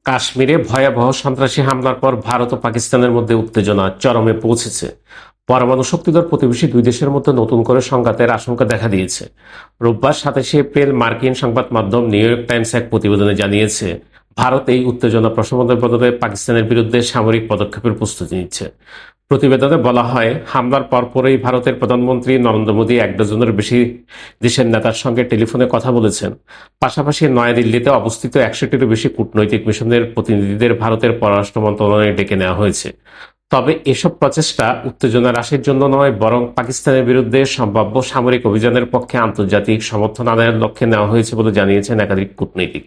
কাশ্মীরে ভয়াবহ সন্ত্রাসী হামলার পর ভারত ও পাকিস্তানের মধ্যে উত্তেজনা চরমে পৌঁছেছে। পরমাণু শক্তিধর প্রতিবেশী দুই দেশের মধ্যে নতুন করে সংঘাতের আশঙ্কা দেখা দিয়েছে। রোববার 27 এপ্রিল মার্কিন সংবাদ মাধ্যম নিউ ইয়র্ক টাইমস এক প্রতিবেদনে জানিয়েছে, ভারত এই উত্তেজনা প্রশমনের বদলে পাকিস্তানের বিরুদ্ধে সামরিক পদক্ষেপের প্রস্তুতি নিচ্ছে। প্রতিবেদনে বলা হয়, হামলার পরপরই ভারতের প্রধানমন্ত্রী নরেন্দ্র মোদী 1 ডজনের বেশি দেশের নেতার সঙ্গে টেলিফোনে কথা বলেছেন। পাশাপাশি নয়াদিল্লিতে অবস্থিত 100টিরও বেশি কূটনৈতিক মিশনের প্রতিনিধিদের ভারতের পররাষ্ট্র মন্ত্রণালয়ে ডেকে নেওয়া হয়েছে। তবে এসব প্রচেষ্টা উত্তেজনা হ্রাসের জন্য নয়, বরং পাকিস্তানের বিরুদ্ধে সম্ভাব্য সামরিক অভিযানের পক্ষে আন্তর্জাতিক সমর্থন আদায়ের লক্ষ্যে নেওয়া হয়েছে বলে জানিয়েছেন একাধিক কূটনীতিক।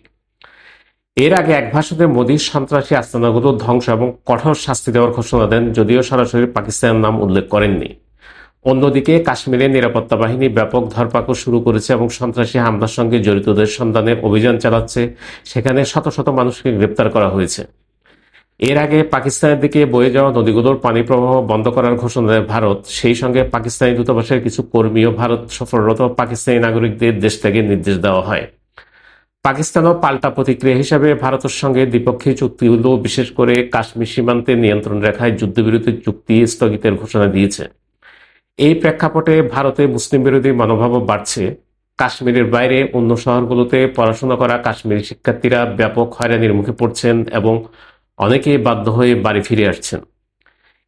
এর আগে এক ভাষণে মোদী সন্ত্রাসী আস্তানাগুলো ধ্বংস এবং কঠোর শাস্তি দেওয়ার ঘোষণা দেন, যদিও সরাসরি পাকিস্তানের নাম উল্লেখ করেননি। অন্যদিকে কাশ্মীরের নিরাপত্তা বাহিনী ব্যাপক ধরপাকড় শুরু করেছে এবং সন্ত্রাসী হামলার সঙ্গে জড়িতদের সন্ধানে অভিযান চালাচ্ছে। সেখানে শত শত মানুষকে গ্রেপ্তার করা হয়েছে। এর আগে পাকিস্তানের দিকে বয়ে যাওয়া নদীগুলোর পানি প্রবাহ বন্ধ করার ঘোষণা দেয় ভারত। সেই সঙ্গে পাকিস্তানি দূতাবাসের কিছু কর্মীও ভারত সফররত পাকিস্তানি নাগরিকদের দেশ ত্যাগের নির্দেশ দেওয়া হয়। পাকিস্তানও পাল্টা প্রতিক্রিয়া হিসাবে ভারতের সঙ্গে দ্বিপক্ষীয় চুক্তিগুলো, বিশেষ করে কাশ্মীর সীমান্তে নিয়ন্ত্রণ রেখায় যুদ্ধবিরতি চুক্তি স্থগিতের ঘোষণা দিয়েছে। এই প্রেক্ষাপটে ভারতে মুসলিম বিরোধী মনোভাবও বাড়ছে। কাশ্মীরের বাইরে অন্য শহরগুলোতে পড়াশোনা করা কাশ্মীরি শিক্ষার্থীরা ব্যাপক হয়রানির মুখে পড়ছেন এবং অনেকেই বাধ্য হয়ে বাড়ি ফিরে আসছেন।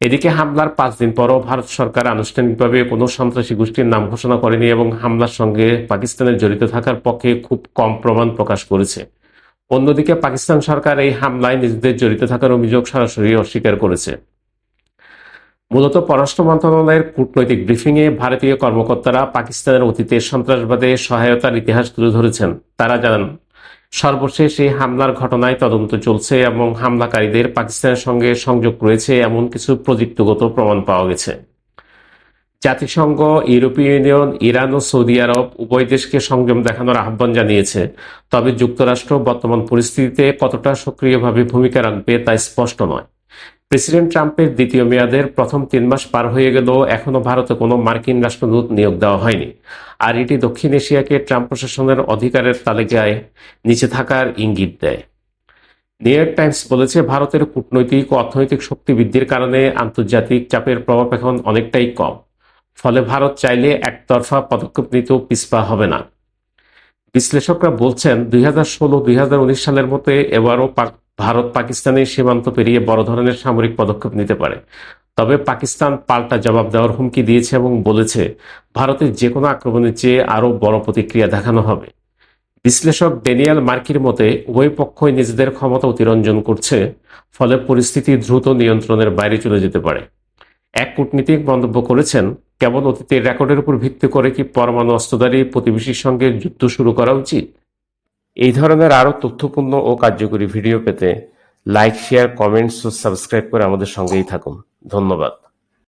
এদিকে হামলার 5 দিন পরও ভারত সরকার আনুষ্ঠানিকভাবে কোনো সন্ত্রাসী গোষ্ঠীর নাম ঘোষণা করেনি এবং হামলার সঙ্গে পাকিস্তানের জড়িত থাকার পক্ষে খুব কম প্রমাণ প্রকাশ করেছে। অন্যদিকে পাকিস্তান সরকার এই হামলায় নিজেদের জড়িত থাকার অভিযোগ সরাসরি অস্বীকার করেছে। মূলত পররাষ্ট্র মন্ত্রণালয়ের কূটনৈতিক ব্রিফিংয়ে ভারতীয় কর্মকর্তারা পাকিস্তানের অতীতে সন্ত্রাসবাদে সহায়তার ইতিহাস তুলে ধরেছেন। তারা জানান, সর্বশেষ এই হামলার ঘটনায় তদন্ত চলছে এবং হামলাকারীদের পাকিস্তানের সঙ্গে সংযোগ রয়েছে এমন কিছু প্রযুক্তিগত প্রমাণ পাওয়া গেছে। জাতিসংঘ, ইউরোপীয় ইউনিয়ন, ইরান ও সৌদি আরব উভয় দেশকে সংযম দেখানোর আহ্বান জানিয়েছে। তবে যুক্তরাষ্ট্র বর্তমান পরিস্থিতিতে কতটা সক্রিয়ভাবে ভূমিকা রাখবে তা স্পষ্ট নয়। প্রেসিডেন্ট ট্রাম্পের দ্বিতীয় মেয়াদের প্রথম 3 মাস পার হয়ে গেলেও এখনো ভারতে কোনো মার্কিন রাষ্ট্রদূত নিয়োগ দেওয়া হয়নি। আর এটি দক্ষিণ এশিয়াকে ট্রাম্প প্রশাসনের অধিকারের তালিকায় নিচে থাকার ইঙ্গিত দেয়। নিউ ইয়র্ক টাইমস বলেছে, ভারতের কূটনৈতিক ও অর্থনৈতিক শক্তি বৃদ্ধির কারণে আন্তর্জাতিক চাপের প্রভাব এখন অনেকটাই কম। ফলে ভারত চাইলে একতরফা পদক্ষেপ নিতেও পিছপা হবে না। বিশ্লেষকরা বলছেন, 2016-2019 সালের মতো এবারও ভারত পাকিস্তানের সীমান্ত পেরিয়ে বড় ধরনের সামরিক পদক্ষেপ নিতে পারে। তবে পাকিস্তান পাল্টা জবাব দেওয়ার হুমকি দিয়েছে এবং বলেছে, ভারতের যে কোনো আক্রমণের চেয়ে আরও বড় প্রতিক্রিয়া দেখানো হবে। বিশ্লেষক ড্যানিয়েল মার্কির মতে, উভয় পক্ষই নিজেদের ক্ষমতা অতিরঞ্জন করছে, ফলে পরিস্থিতি দ্রুত নিয়ন্ত্রণের বাইরে চলে যেতে পারে। এক কূটনীতিক মন্তব্য করেছেন, কেবল অতীতের রেকর্ডের উপর ভিত্তি করে কি পরমাণু অস্ত্রধারী প্রতিবেশীর সঙ্গে যুদ্ধ শুরু করা উচিত? এই ধরনের আরও তথ্যপূর্ণ ও কার্যকরী ভিডিও পেতে লাইক, শেয়ার, কমেন্টস ও সাবস্ক্রাইব করে আমাদের সঙ্গেই থাকুন। ধন্যবাদ।